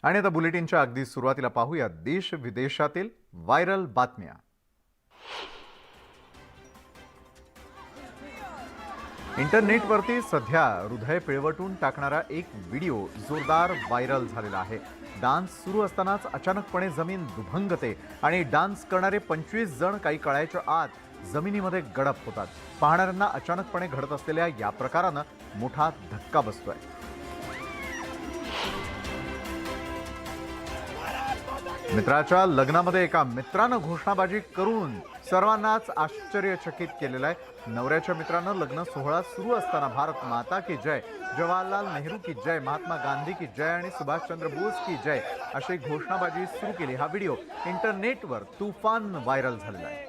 आणि आता बुलेटिनच्या अगदी सुरुवातीला पाहूया देश विदेशातील व्हायरल बातम्या। इंटरनेटवरती सध्या हृदय पिळवटून टाकणारा एक व्हिडिओ जोरदार व्हायरल झालेला आहे। डान्स सुरू असतानाच अचानकपणे जमीन दुभंगते आणि डान्स करणारे 25 जण काही काळाच्या आत जमिनीमध्ये गडप होतात। पाहणाऱ्यांना अचानकपणे घडत असलेल्या या प्रकारानं मोठा धक्का बसतोय। मित्राच्या लग्नामध्ये एका मित्रानं घोषणाबाजी करून सर्वांनाच आश्चर्यचकित केलेलं आहे। नवऱ्याच्या मित्रानं लग्न सोहळा सुरू असताना भारत माता की जय, जवाहरलाल नेहरू की जय, महात्मा गांधी की जय आणि सुभाषचंद्र बोस की जय अशी घोषणाबाजी सुरू केली। हा व्हिडिओ इंटरनेटवर तुफान व्हायरल झालेला आहे।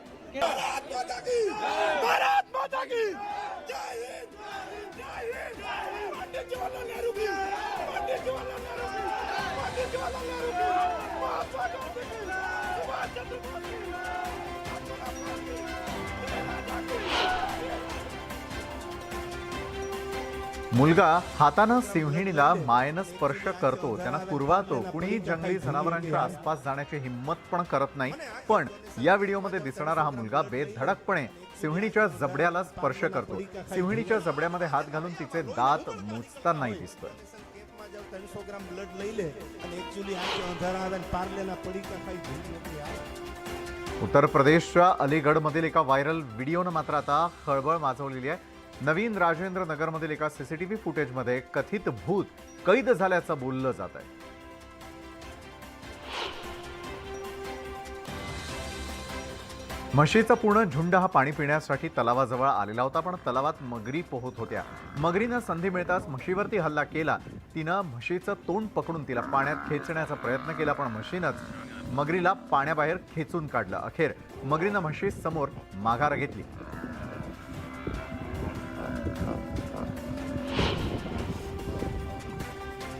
मुलगा हातानं सिंहिणीला मायेनं स्पर्श करतो, त्यांना कुरवातो। कुणीही जंगली जनावरांच्या आसपास जाण्याची हिम्मत पण करत नाही। पण या व्हिडिओमध्ये दिसणारा हा मुलगा बेधडकपणे सिंहिणीच्या जबड्याला स्पर्श करतो। सिंहिणीच्या जबड्यामध्ये हात घालून तिचे दात मोजतानाही दिसतोय। उत्तर प्रदेशच्या अलीगढमधील एका व्हायरल व्हिडिओनं मात्र आता खळबळ माजवलेली आहे। नवीन राजेंद्र नगरमधील एका सीसीटीव्ही फुटेजमध्ये कथित भूत कैद झाल्याचं बोललं जात आहे। म्हशीचा पूर्ण झुंड हा पाणी पिण्यासाठी तलावाजवळ आलेला होता, पण तलावात मगरी पोहत होत्या। मगरीनं संधी मिळताच म्हशीवरती हल्ला केला। तिनं म्हशीचं तोंड पकडून तिला पाण्यात खेचण्याचा प्रयत्न केला, पण म्हशीनंच मगरीला पाण्याबाहेर खेचून काढलं। अखेर मगरीनं म्हशी समोर माघार घेतली।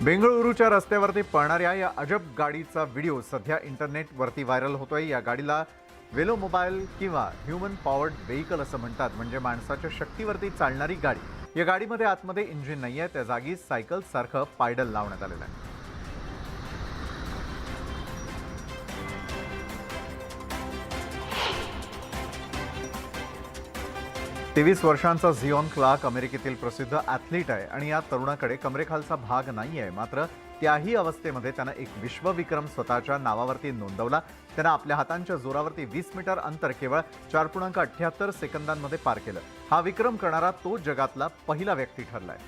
बेंगळुरूच्या रस्त्यावरती पळणाऱ्या या अजब गाडीचा व्हिडिओ सध्या इंटरनेटवरती व्हायरल होतोय। या गाडीला वेलो मोबाईल किंवा ह्युमन पॉवर्ड व्हेइकल असं म्हणतात, म्हणजे माणसाच्या शक्तीवरती चालणारी गाडी। या गाडीमध्ये आतमध्ये इंजिन नाहीये, त्या जागी सायकल सारखं पायडल लावण्यात आलेलं आहे। 23 वर्षांचा झिऑन क्लार्क अमेरिकेतील प्रसिद्ध ॲथलीट आहे आणि या तरुणाकडे कमरेखालचा भाग नाही आहे। मात्र त्याही अवस्थेमध्ये त्यानं एक विश्वविक्रम स्वतःच्या नावावरती नोंदवला। त्यानं आपल्या हातांच्या जोरावरती 20 मीटर अंतर केवळ 4.78 सेकंदांमध्ये पार केलं। हा विक्रम करणारा तो जगातला पहिला व्यक्ती ठरलाय।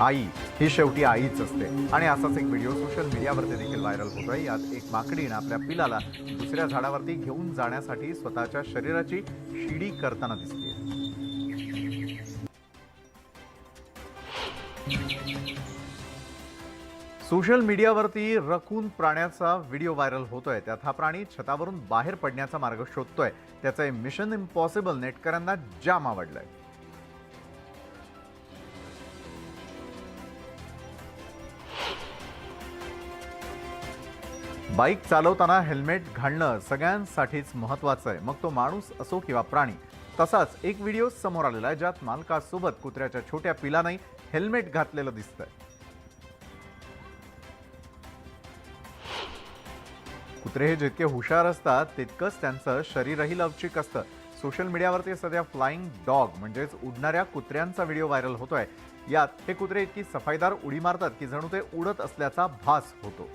आई ही शेवटी आईच असते आणि असाच एक व्हिडिओ सोशल मीडियावरती देखील व्हायरल होतोय। यात एक माकडीने आपल्या पिलाला दुसऱ्या झाडावरती घेऊन जाण्यासाठी स्वतःच्या शरीराची शिडी करताना दिसते। सोशल मीडियावरती रकून प्राण्याचा व्हिडिओ व्हायरल होतोय। त्यात हा प्राणी छतावरून बाहेर पडण्याचा मार्ग शोधतोय। त्याचे मिशन इम्पॉसिबल नेटकऱ्यांना जाम आवडलंय। बाईक चालवताना हेल्मेट घालणं सगळ्यांसाठीच महत्त्वाचं आहे, मग तो माणूस असो किंवा प्राणी। तसाच एक व्हिडिओ समोर आलेला आहे ज्यात मालकासोबत कुत्र्याच्या छोट्या पिलाने हेल्मेट घातलेलं दिसतंय। कुत्रे हे जितके हुशार असतात तितकंच त्यांचं शरीरही लवचिक असतं। सोशल मीडियावरती सध्या फ्लाइंग डॉग म्हणजेच उडणाऱ्या कुत्र्यांचा व्हिडिओ व्हायरल होतोय। यात हे कुत्रे इतकी सफाईदार उडी मारतात की जणू ते उडत असल्याचा भास होतो।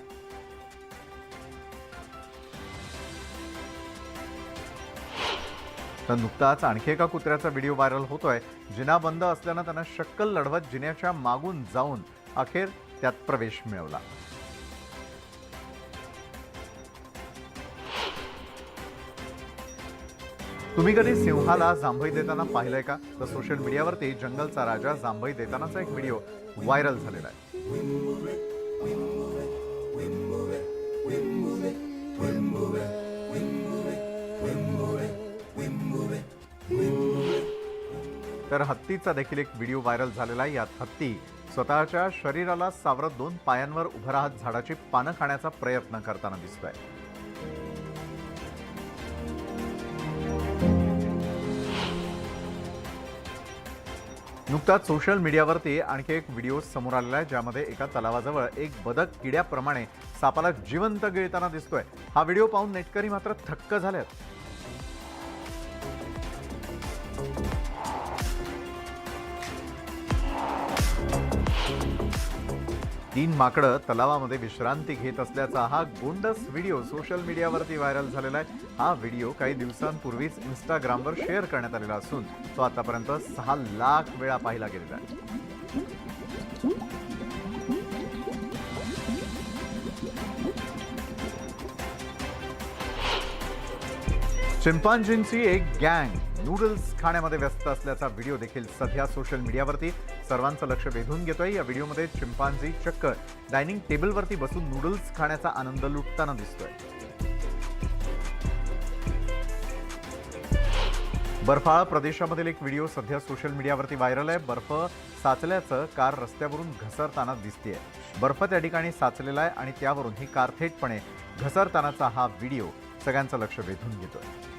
तर नुकताच आणखी एका कुत्र्याचा व्हिडिओ व्हायरल होतोय। जिना बंद असल्यानं त्यानं शक्कल लढवत जिन्याच्या मागून जाऊन अखेर त्यात प्रवेश मिळवला। तुम्ही कधी सिंहाला जांभई देताना पाहिलंय का? तर सोशल मीडियावरती जंगलचा राजा जांभई देतानाचा एक व्हिडिओ व्हायरल झालेला आहे। तर हत्तीचा देखील एक व्हिडिओ व्हायरल झालेला आहे। यात हत्ती स्वतःच्या शरीराला सावरत 2 पायांवर उभं राहत झाडाची पानं खाण्याचा प्रयत्न करताना दिसतोय। नुकताच सोशल मीडियावरती आणखी एक व्हिडिओ समोर आलेला आहे, ज्यामध्ये एका तलावाजवळ एक बदक किड्याप्रमाणे सापाला जिवंत गिळताना दिसतोय. हा व्हिडिओ पाहून नेटकरी मात्र थक्क झालेत. तीन माकडं तलावामध्ये विश्रांती घेत असल्याचा हा गोंडस व्हिडिओ सोशल मीडियावरती व्हायरल झालेला आहे. हा व्हिडिओ काही दिवसांपूर्वीच इंस्टाग्रामवर शेअर करण्यात आलेला असून तो आतापर्यंत 6 लाख वेळा पाहिला गेलेला आहे. चिंपांझींची एक गँग नूडल्स खाण्यामध्ये व्यस्त असल्याचा व्हिडिओ देखील सध्या सोशल मीडियावरती सर्वांचं लक्ष वेधून घेतोय. या व्हिडिओमध्ये चिंपांझी चक्क डायनिंग टेबलवरती बसून नूडल्स खाण्याचा आनंद लुटताना दिसतोय. बर्फाळ प्रदेशामधील एक व्हिडिओ सध्या सोशल मीडियावरती व्हायरल आहे. बर्फ साचल्याचं कार रस्त्यावरून घसरताना दिसतेय. बर्फ त्या ठिकाणी साचलेला आहे आणि त्यावरून ही कार थेटपणे घसरतानाचा हा व्हिडिओ सगळ्यांचं लक्ष वेधून घेतोय.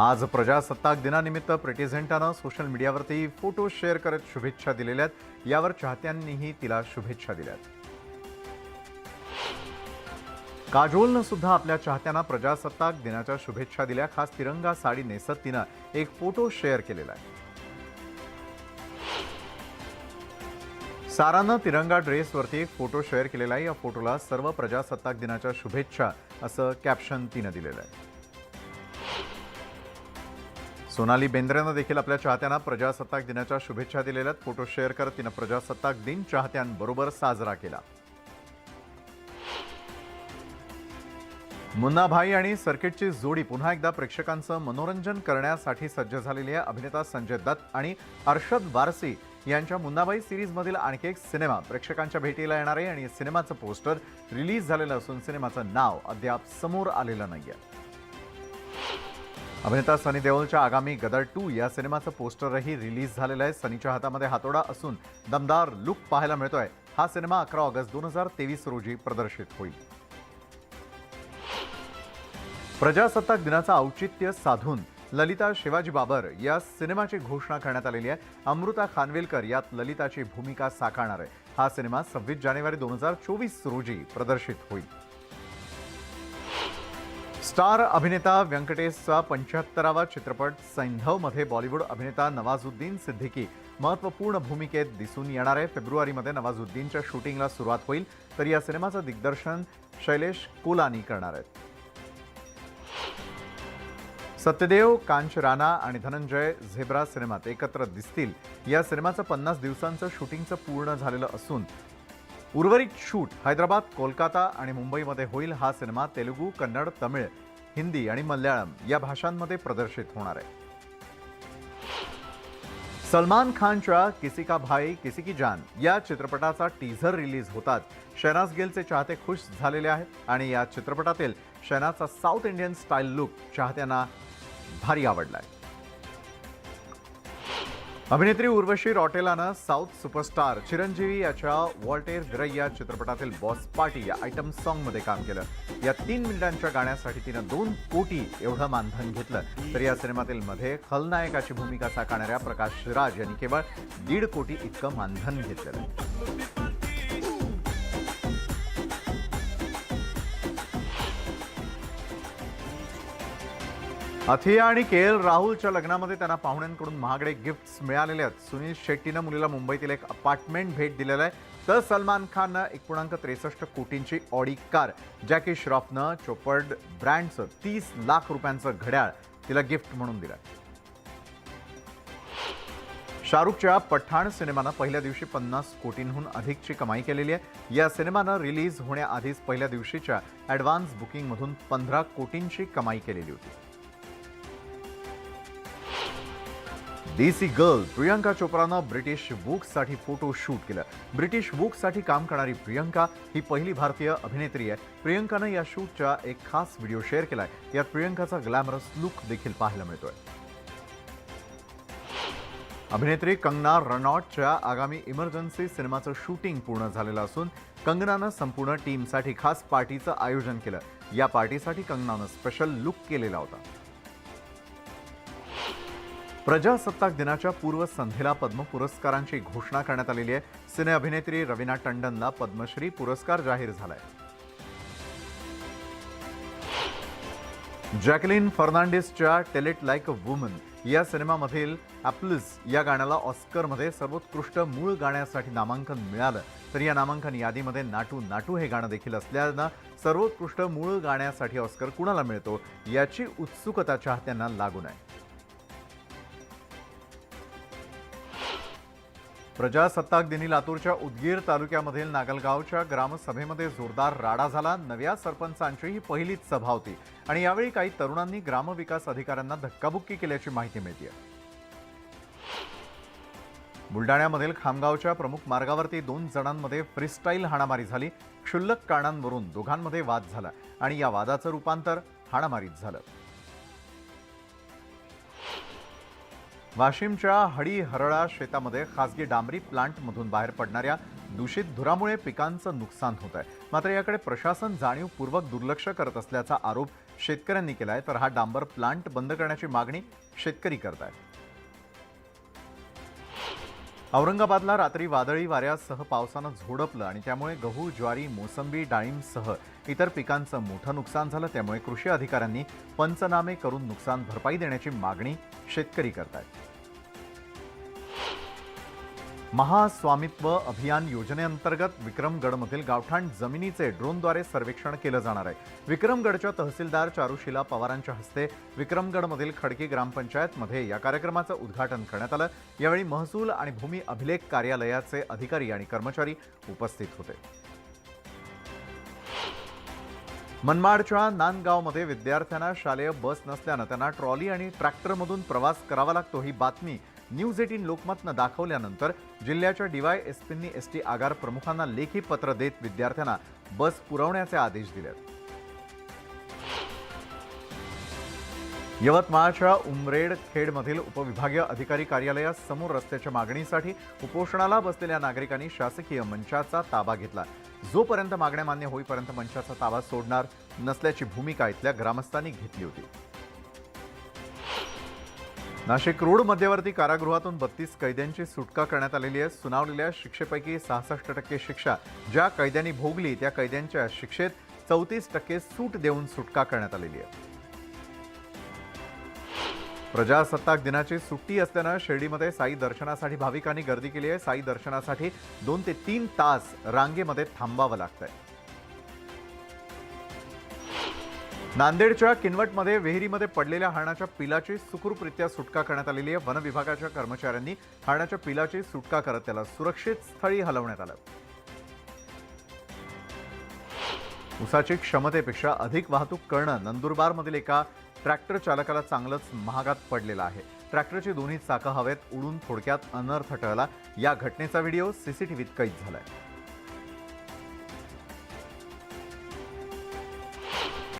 आज प्रजासत्ताक दिनानिमित्त प्रीती झिंटानं सोशल मीडियावरती फोटो शेअर करत शुभेच्छा दिलेल्या आहेत. यावर चाहत्यांनीही तिला शुभेच्छा दिल्यात. काजोलनं सुद्धा आपल्या चाहत्यांना प्रजासत्ताक दिनाच्या शुभेच्छा दिल्या. खास तिरंगा साडी नेसत तिनं एक फोटो शेअर केलेला आहे. सारानं तिरंगा ड्रेसवरती एक फोटो शेअर केलेला आहे. या फोटोला सर्व प्रजासत्ताक दिनाच्या शुभेच्छा असं कॅप्शन तिनं दिलेलं आहे. सोनाली बेंद्रेनं देखील आपल्या चाहत्यांना प्रजासत्ताक दिनाच्या शुभेच्छा दिलेल्या आहेत. फोटो शेअर करत तिनं प्रजासत्ताक दिन चाहत्यांबरोबर साजरा केला. मुन्ना भाई आणि सर्किटची जोडी पुन्हा एकदा प्रेक्षकांचं मनोरंजन करण्यासाठी सज्ज झालेली आहे. अभिनेता संजय दत्त आणि अरशद वारसी यांच्या मुन्नाभाई सिरीजमधील आणखी एक सिनेमा प्रेक्षकांच्या भेटीला येणार आहे आणि सिनेमाचं पोस्टर रिलीज झालेलं असून सिनेमाचं नाव अद्याप समोर आलेलं नाहीये. अभिनेता सनी देओलच्या आगामी गदर 2 या सिनेमाचं पोस्टरही रिलीज झालेलं आहे. सनीच्या हातामध्ये हातोडा असून दमदार लुक पाहायला मिळतोय. हा सिनेमा 11 ऑगस्ट 2023 रोजी प्रदर्शित होईल. प्रजासत्ताक दिनाचं औचित्य साधून ललिता शिवाजी बाबर या सिनेमाची घोषणा करण्यात आलेली आहे. अमृता खानवेलकर यात ललिताची भूमिका साकारणार आहे. हा सिनेमा 26 जानेवारी 2024 रोजी प्रदर्शित होईल. स्टार अभिनेता व्यंकटेशचा 75वा चित्रपट सैंधवमध्ये बॉलिवूड अभिनेता नवाजुद्दीन सिद्दीकी महत्त्वपूर्ण भूमिकेत दिसून येणार आहे. फेब्रुवारीमध्ये नवाजुद्दीनच्या शूटिंगला सुरुवात होईल, तर या सिनेमाचं दिग्दर्शन शैलेश कोलानी करणार आहेत. सत्यदेव, कांचराना आणि धनंजय झेब्रा सिनेमात एकत्र दिसतील. या सिनेमाचं 50 दिवसांचं शूटिंगचं पूर्ण झालेलं असून उर्वरित शूट हैदराबाद, कोलकाता आणि मुंबईमध्ये होईल. हा सिनेमा तेलुगू, कन्नड, तमिळ, हिंदी आणि मल्याळम या भाषांमध्ये प्रदर्शित होणार आहे. सलमान खानच्या किसी का भाई किसी की जान या चित्रपटाचा टीझर रिलीज होतात शहनाज गिलचे चाहते खुश झालेले आहेत आणि या चित्रपटातील शहनाजचा साऊथ इंडियन स्टाईल लुक चाहत्यांना भारी आढळलाय. अभिनेत्री उर्वशी रौटेलानं साऊथ सुपरस्टार चिरंजीवी याच्या वॉल्टेर विरई या चित्रपटातील बॉस पार्टी या आयटम सॉन्गमध्ये काम केलं. या 3 मिनिटांच्या गाण्यासाठी तिनं 2 कोटी एवढं मानधन घेतलं. तर या सिनेमातील मध्ये खलनायकाची भूमिका साकारणाऱ्या प्रकाश राज यांनी केवळ 1.5 कोटी इतकं मानधन घेतलेलं आहे. अथिया आणि के.एल. राहुलच्या लग्नामध्ये त्यांना पाहुण्यांकडून महागडे गिफ्ट्स मिळालेले आहेत. सुनील शेट्टीनं मुलीला मुंबईतील एक अपार्टमेंट भेट दिलेलं आहे, तर सलमान खाननं 1.63 कोटींची ऑडी कार, जॅकी श्रॉफनं चोपर्ड ब्रँडचं 30 लाख रुपयांचं घड्याळ तिला गिफ्ट म्हणून दिलं. शाहरुखच्या पठाण सिनेमानं पहिल्या दिवशी 50 कोटींहून अधिकची कमाई केलेली आहे. या सिनेमानं रिलीज होण्याआधीच पहिल्या दिवशीच्या ॲडव्हान्स बुकिंगमधून 15 कोटींची कमाई केलेली होती. देसी गर्ल प्रियंका चोप्रानं ब्रिटिश वूकसाठी फोटो शूट केलं. ब्रिटिश वूकसाठी काम करणारी प्रियंका ही पहिली भारतीय अभिनेत्री आहे. प्रियंकानं या शूटचा एक खास व्हिडिओ शेअर केलाय. यात प्रियंकाचा ग्लॅमरस लुक देखील पाहायला मिळतोय. अभिनेत्री कंगना रनौटच्या आगामी इमर्जन्सी सिनेमाचं शूटिंग पूर्ण झालेलं असून कंगनानं संपूर्ण टीमसाठी खास पार्टीचं आयोजन केलं. या पार्टीसाठी कंगनानं स्पेशल लुक केलेला होता. प्रजासत्ताक दिनाच्या पूर्वसंध्येला पद्म पुरस्कारांची घोषणा करण्यात आलेली आहे. सिने अभिनेत्री रवीना टंडनला पद्मश्री पुरस्कार जाहीर झालाय. जॅकलिन फर्नांडिसच्या tell it like a woman या सिनेमामधील ॲप्लस या गाण्याला ऑस्करमध्ये सर्वोत्कृष्ट मूळ गाण्यासाठी नामांकन मिळालं. तर या नामांकन यादीमध्ये नाटू नाटू हे गाणं देखील असल्यानं सर्वोत्कृष्ट मूळ गाण्यासाठी ऑस्कर कुणाला मिळतो याची उत्सुकता चाहत्यांना लागून आहे. प्रजासत्ताक दिनी लातूरच्या उदगीर तालुक्यामधील नागलगावच्या ग्रामसभेमध्ये जोरदार राडा झाला. नव्या सरपंचांची ही पहिलीच सभा होती आणि यावेळी काही तरुणांनी ग्रामविकास अधिकाऱ्यांना धक्काबुक्की केल्याची माहिती मिळते. बुलडाण्यामधील खामगावच्या प्रमुख मार्गावरती 2 जणांमध्ये फ्रीस्टाईल हाणामारी झाली. क्षुल्लक कारणांवरून दोघांमध्ये वाद झाला आणि या वादाचं रूपांतर हाणामारीत झालं. वाशिमच्या हडीहरळा शेतामध्ये खासगी डांबरी प्लांटमधून बाहेर पडणाऱ्या दूषित धुरामुळे पिकांचं नुकसान होत आहे. मात्र याकडे प्रशासन जाणीवपूर्वक दुर्लक्ष करत असल्याचा आरोप शेतकऱ्यांनी केला आहे. तर हा डांबर प्लांट बंद करण्याची मागणी शेतकरी करत आहेत. औरंगाबादला रात्री वादळी वाऱ्यासह पावसानं झोडपलं आणि त्यामुळे गहू, ज्वारी, मोसंबी, डाळिंबसह इतर पिकांचं मोठं नुकसान झालं. त्यामुळे कृषी अधिकाऱ्यांनी पंचनामे करून नुकसान भरपाई देण्याची मागणी शेतकरी करत आहेत. महास्वामित्व अभियान योजनेअंतर्गत विक्रमगडमधील गावठाण जमिनीचे ड्रोनद्वारे सर्वेक्षण केलं जाणार आहे. विक्रमगडच्या तहसीलदार चारुशीला पवारांच्या हस्ते विक्रमगडमधील खडकी ग्रामपंचायतमध्ये या कार्यक्रमाचं उद्घाटन करण्यात आलं. यावेळी महसूल आणि भूमी अभिलेख कार्यालयाचे अधिकारी आणि कर्मचारी उपस्थित होते. मनमाडच्या नांदगावमध्ये विद्यार्थ्यांना शालेय बस नसल्यानं त्यांना ट्रॉली आणि ट्रॅक्टरमधून प्रवास करावा लागतो. ही बातमी न्यूज 18 लोकमतनं दाखवल्यानंतर जिल्ह्याच्या DYSPंनी ST आगार प्रमुखांना लेखी पत्र देत विद्यार्थ्यांना बस पुरवण्याचे आदेश दिले. यवतमाळच्या उमरेडखेडमधील उपविभागीय अधिकारी कार्यालयासमोर रस्त्याच्या मागणीसाठी उपोषणाला बसलेल्या नागरिकांनी शासकीय मंचाचा ताबा घेतला. जोपर्यंत मागण्या मान्य होईपर्यंत मंचाचा ताबा सोडणार नसल्याची भूमिका इथल्या ग्रामस्थांनी घेतली होती. नाशिक रोड मध्यवर्ती कारागृहातून 32 कैद्यांची सुटका करण्यात आलेली आहे. सुनावलेल्या शिक्षेपैकी 66% शिक्षा ज्या कैद्यांनी भोगली त्या कैद्यांच्या शिक्षेत 34% सूट देऊन सुटका करण्यात आलेली आहे. प्रजासत्ताक दिनाची सुट्टी असल्यानं शिर्डीमध्ये साई दर्शनासाठी भाविकांनी गर्दी केली आहे. साई दर्शनासाठी 2 ते 3 तास रांगेमध्ये थांबावं लागतंय. नांदेडच्या किनवटमध्ये विहिरीमध्ये पडलेल्या हरणाच्या पिलाची सुखरूपरित्या सुटका करण्यात आलेली आहे. वन विभागाच्या कर्मचाऱ्यांनी हरणाच्या पिलाची सुटका करत त्याला सुरक्षित स्थळी हलवण्यात आलं. ऊसाची क्षमतेपेक्षा अधिक वाहतूक करणं नंदुरबारमधील एका ट्रॅक्टर चालकाला चांगलंच महागात पडलेलं आहे. ट्रॅक्टरची दोन्ही चाकं हवेत उडून थोडक्यात अनर्थ टळला. या घटनेचा व्हिडिओ CCTVत कैद झालाय.